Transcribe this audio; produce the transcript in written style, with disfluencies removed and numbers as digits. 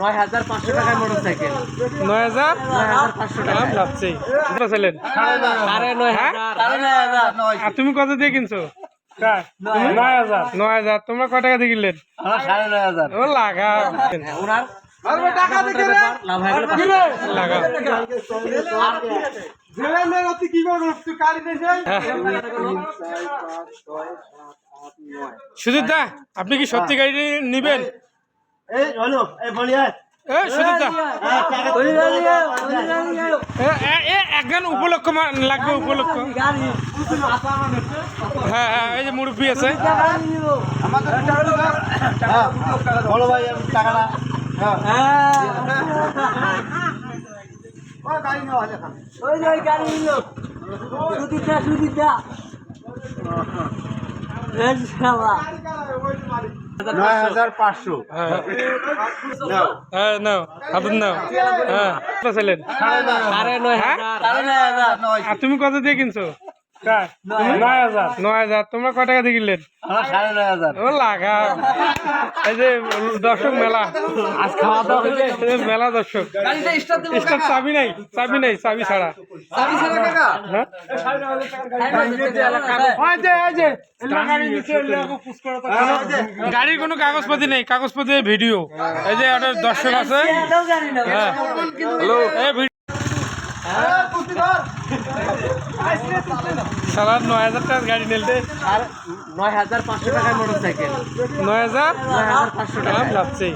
9,500 টাকায় মোটরসাইকেল। 9,000 9,500 টাকা যাচ্ছে ছিলেন। আর তুমি কত দিয়ে কিনছো? 9,000। তোমরা কয় টাকা দিয়ে কিনলেন? 9,500। ও লাগা ওনার লাগা সুজিত দা, আপনি কি সত্যি গাড়ি নিবেন? সুজিত দা, একজন উপলক্ষ লাগবে, উপলক্ষ। হ্যাঁ হ্যাঁ, এই যে মুরব্বী আছে। বলো ভাই, আমি টাকাটা $9,500। হ্যাঁ নাও, হাতুন নাও। হ্যাঁ ছিলেন। আর তুমি কত দিয়ে কিনছো? 9,000। তোমরা কয় টাকা দিয়ে কিনলেন? 9,500। ও লাগা, এই যে দর্শক মেলা, আজ খাওয়া দাওয়া মেলা দর্শক। স্টার্ট চাবি নাই, চাবি নাই, চাবি ছাড়া। হ্যাঁ? গাড়ির কোনো কাগজপাতি নেই, কাগজপাতি ভিডিও। এই যে একটা দর্শক আছে। হ্যাঁ হ্যালো, সালার 9,000 টাকার গাড়ি নিলতে 9,500 টাকায় মোটরসাইকেল। 9,000 9,500 টাকা যাচ্ছে।